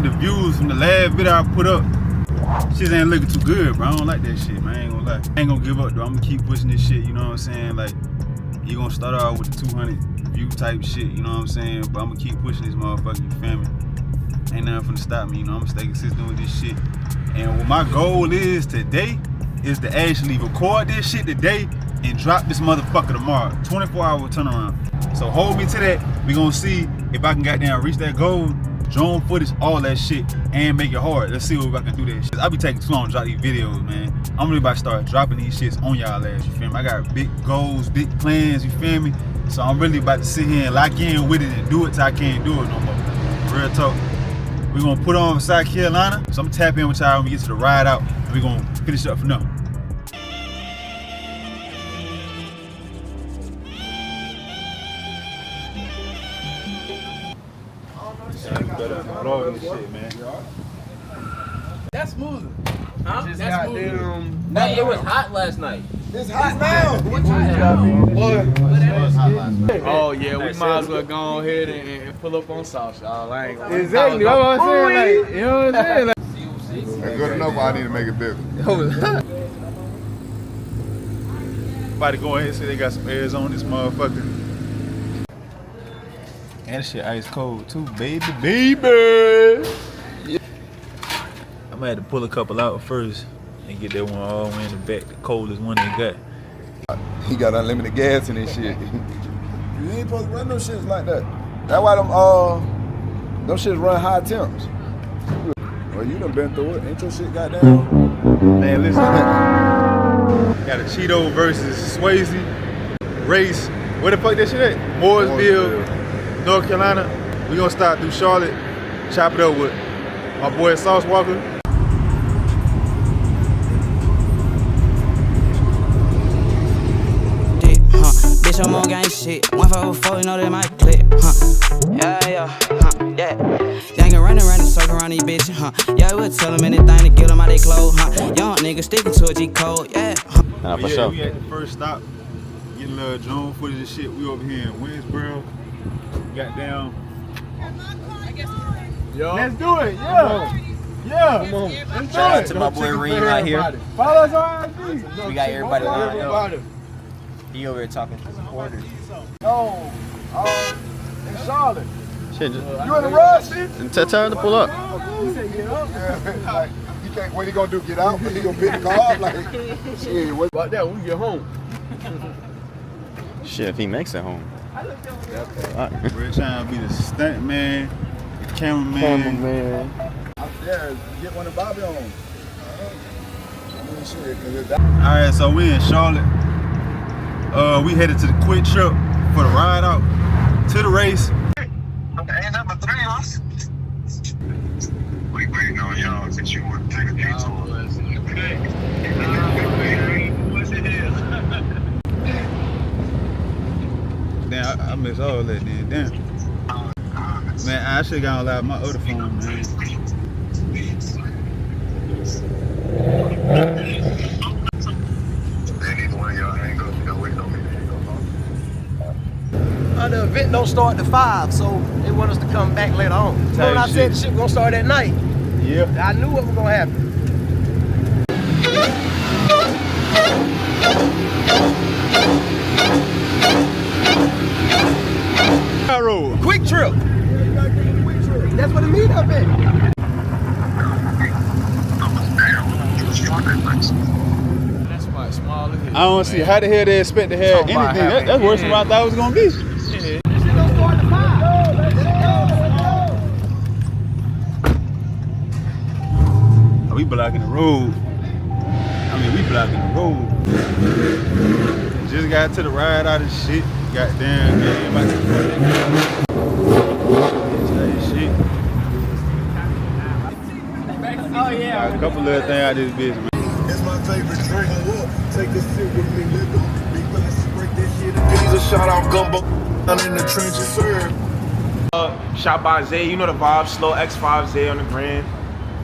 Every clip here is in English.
man, the views from the last video I put up, shit ain't looking too good, bro. I don't like that shit, man. I ain't gonna lie. I ain't gonna give up, though. I'm gonna keep pushing this shit, you know what I'm saying? Like, you gonna start off with the 200 view type shit, you know what I'm saying? But I'm gonna keep pushing this motherfucker, you feel me? Ain't nothing finna stop me, you know? I'm gonna stay consistent with this shit. And what my goal is today is to actually record this shit today and drop this motherfucker tomorrow. 24-hour turnaround. So hold me to that. We gonna see if I can goddamn reach that goal, drone footage, all that shit, and make it hard. Let's see if I can do that shit. I be taking too long to drop these videos, man. I'm really about to start dropping these shits on y'all ass, you feel me? I got big goals, big plans, you feel me? So I'm really about to sit here and lock in with it and do it till I can't do it no more. Real talk. We're gonna put on South Carolina. So I'm gonna tap in with y'all when we get to the ride out, and we're gonna finish up for now. Shit, man. That's smooth. Huh? That's smooth. It was hot last night. It's hot now. Oh yeah, we might as well go ahead and pull up on South, y'all. I ain't gonna. Exactly. That's what I'm saying. Like, you know what I'm saying? Like, That's good enough. I need to make it bigger. About to go ahead and say they got some airs on this motherfucker. And this shit ice cold too, baby. Yeah. I'm gonna have to pull a couple out first and get that one all the way in the back, the coldest one they got. He got unlimited gas in this shit. You ain't supposed to run no shits like that. That's why them shits run high temps. Well, you done been through it. Ain't your shit goddamn? Man, listen. Got a Cheeto versus Shwayze race. Where the fuck that shit at? Mooresville, North Carolina. We gonna start through Charlotte, chop it up with my boy Sauce Walker. Bitch, I'm on gang shit. 154, you know they might click, yeah. They can run around and circle around these bitches, Yeah, we'll tell them anything to get them out they clothes, Young nigga sticking to a G code, yeah, For sure. We at the first stop, getting a little drone footage and shit. We over here in Winsboro. Goddamn. yo. Let's do it, yeah. Yeah. Come on. Let's do it. Shout out to my boy Reed right here. Follow us on IG. We got everybody lined up. He over here talking to supporters. Oh, in Charlotte. Shit, You in the rush? tell her to pull up. You say get up. Like, you can't, what he gonna do? Get out? But he gonna pick the car up? Like, shit, what? About that, we get home. Shit, if he makes it home. We're trying to be the stunt man, the cameraman. Out there, get one of Bobby on. Alright, so we in Charlotte. We headed to the quick trip for the ride out to the race. Hey, number 3, us. We waiting on y'all since you want to take a detour. Damn, I missed all that then. Damn. Man, I should've got on my other phone, man. The event don't start at 5, so they want us to come back later on. You know what I said? The shit gonna start at night. Yeah. I knew what was gonna happen. Road. Quick trip. That's what the meetup is. That's why it's small as hell. I don't see how the hell they expect to have anything. That's worse than what I thought it was gonna be. Oh, we blocking the road. We blocking the road. Just got to the ride out of shit. Goddamn, man. Shit. Oh yeah. A couple little things out of this bitch, man. It's my favorite drink. Take a sip with me, let go. Big glass, break that shit. He's a shout out gumbo. I'm in the trenches, sir. Shot by Zay, you know the vibe. Slow X5 Zay on the grand.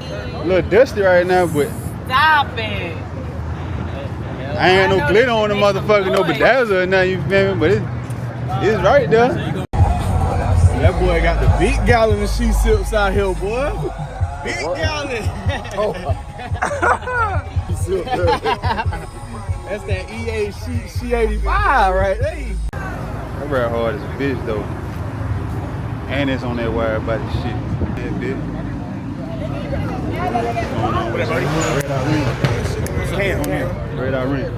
A little dusty right now, but Stop it. I ain't got no glitter on the motherfucker, no bedazzle or nothing, you feel me? But it's right there. That boy got the big gallon of she sips out here, boy. Big gallon. That's that EA she 85 right there. That ride hard as a bitch though. And it's on that wire about the shit. That bitch. Red eye ring.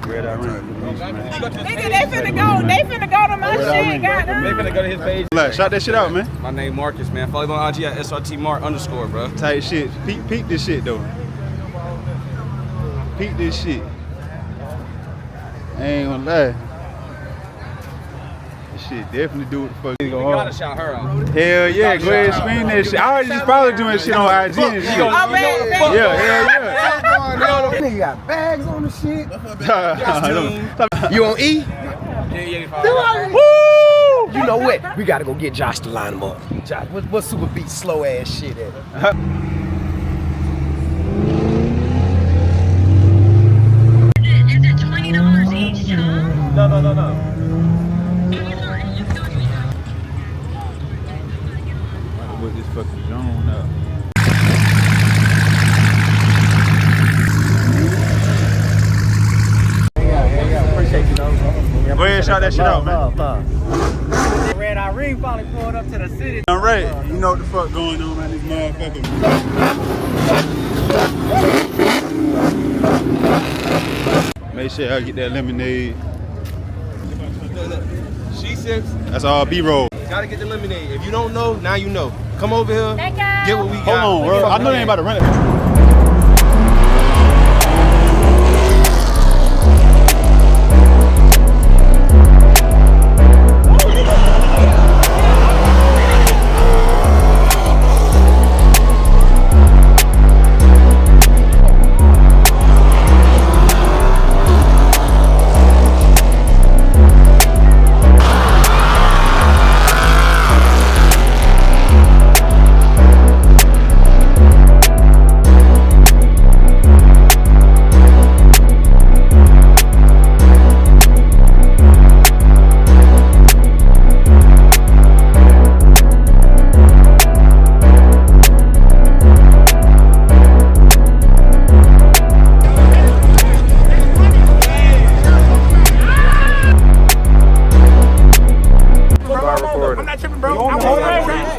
Nigga, they finna go to my shit, goddamn. They finna go to his page. Shout that shit out, man. My name Marcus, man. Follow me on IG at SRT_Mark_, bro. Tight shit. Peep this shit though. Peep this shit. I ain't gonna lie. This shit definitely do what the fuck. We gotta shout her out. Hell yeah, go ahead and screen that shit. I already just probably doing shit on IG and shit. Oh, man. Yeah. Nigga got bags on the shit. You on E? Woo! You know what? We gotta go get Josh to line him up. Josh, what Super Beat slow ass shit at? Is it $20 each time? No. What this fucking zone up. Appreciate you, though. Go ahead and shout that shit out, man. Red Eye Ring finally pulled up to the city. All right, you know what the fuck going on, man. This motherfucker. Make sure I get that lemonade. She sips. That's all B-roll. Gotta get the lemonade. If you don't know, now you know. Come over here. Get what we got. Hold on, bro. I know they ain't about to run it.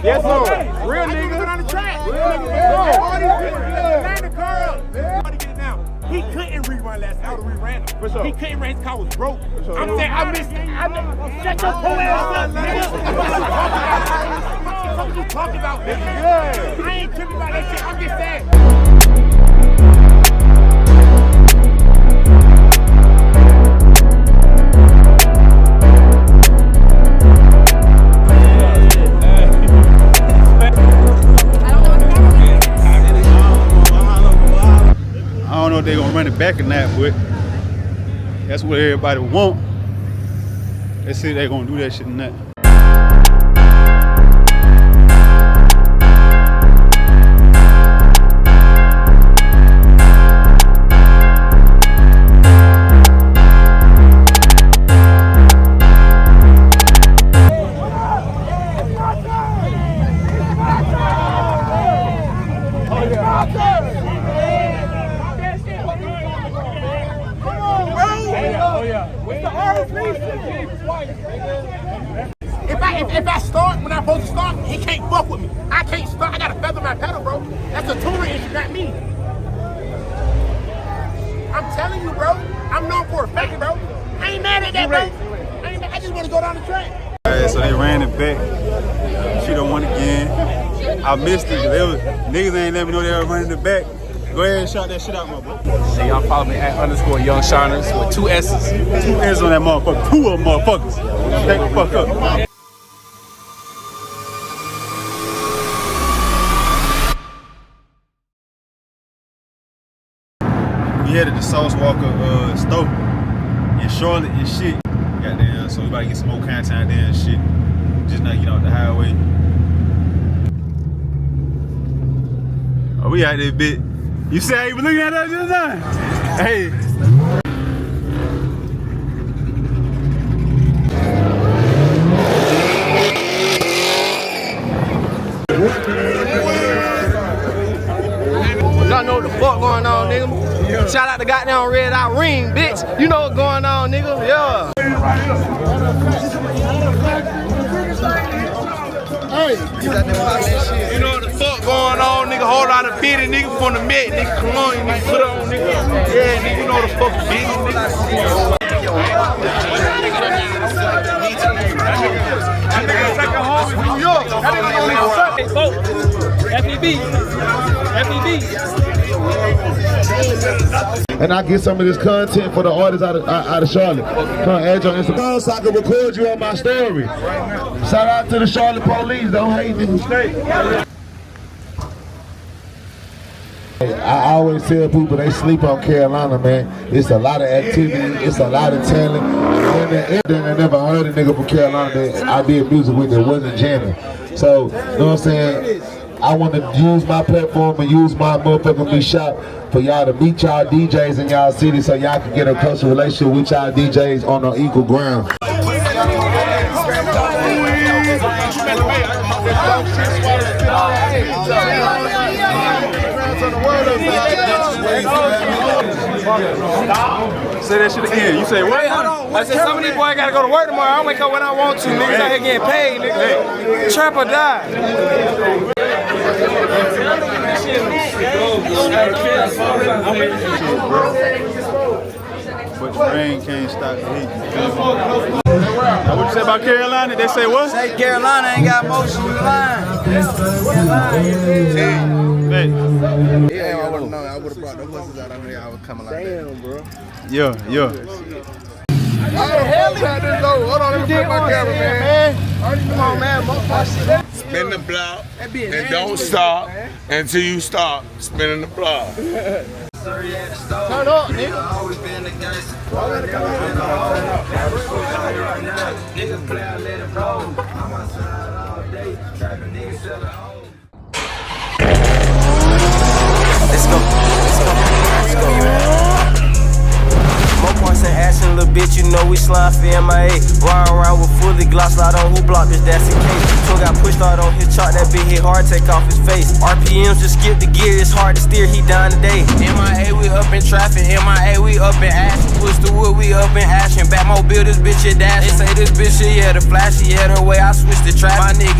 Yes, sir. Real niggas on the track. He couldn't rerun last night. We ran him. For sure. He couldn't run. His car was broke. Sure. I'm saying, I missed it. Shut your poor ass up, nigga. What you talking about, nigga? Yeah. I ain't tripping about that shit. I'm just saying. I don't know if they're gonna run it back or not, but that's what everybody want. Let's see if they're gonna do that shit or not. If I start when I'm supposed to start, he can't fuck with me. I can't start. I gotta feather my pedal, bro. That's a tuner issue, not me. I'm telling you, bro. I'm known for a fact, bro. I ain't mad at that, bro. I just want to go down the track. All right, so they ran it back. Cheeto won again. I missed it. Niggas ain't let me know they were running it back. Go ahead and shout that shit out, my boy. Hey, y'all follow me at _YoungShiners with 2 S's. 2 S's on that motherfucker. 2 of them motherfuckers. Take the fuck up. We headed to Sauce Walker store in Charlotte and shit. Goddamn, so we about to get some more content there and shit. Just not get off the highway. Oh, we out there, bit. You see how you been looking at us just now? Hey. Shout out to goddamn Red Eye Ring, bitch. You know what's going on, nigga. Yeah. You know what the fuck going on, nigga? Whole lot of bitty nigga from the Met, nigga. Come on, nigga. Put it on, nigga. Yeah, nigga. You know the fuck bitty, nigga. And I get some of this content for the artists out of Charlotte. Come add your Instagram so I can record you on my story. Shout out to the Charlotte police. Don't hate niggas straight. I always tell people they sleep on Carolina, man. It's a lot of activity. It's a lot of talent. And I never heard a nigga from Carolina that I did music with that wasn't jamming. So, you know what I'm saying? I want to use my platform and use my motherfucking be shop for y'all to meet y'all DJs in y'all city so y'all can get a closer relationship with y'all DJs on an equal ground. Say that shit again. You say what? Hey, hold on. I said some of these boys gotta go to work tomorrow. I wake up when I want to. Niggas out here getting paid, nigga. Trap or die. But the rain can't stop the heat. Now what you say about Carolina? They say what? Say Carolina ain't got motion in the line. Yeah, I would've known. I would've brought the horses out there. I was coming like that. Damn, bro. Yeah. Hold on, let me put my camera, man. Come on, man. MOPARS. Spin the block and don't stop until you stop spinning the block. Turn up, nigga. Let's go. MOPARS in action, little bitch, you know we slime for MIA. Riding around with fully gloss, slide on who blocked this, that's the case. Tool got pushed out on his chart, that bitch hit hard, take off his face. RPMs just skip the gear, it's hard to steer, he dying today. MIA, we up in traffic, MIA, we up in action. Push the wood, we up in action. Batmobile, this bitch, it dash. They say this bitch, she had a flashy, had her way, I switched the trap. My nigga.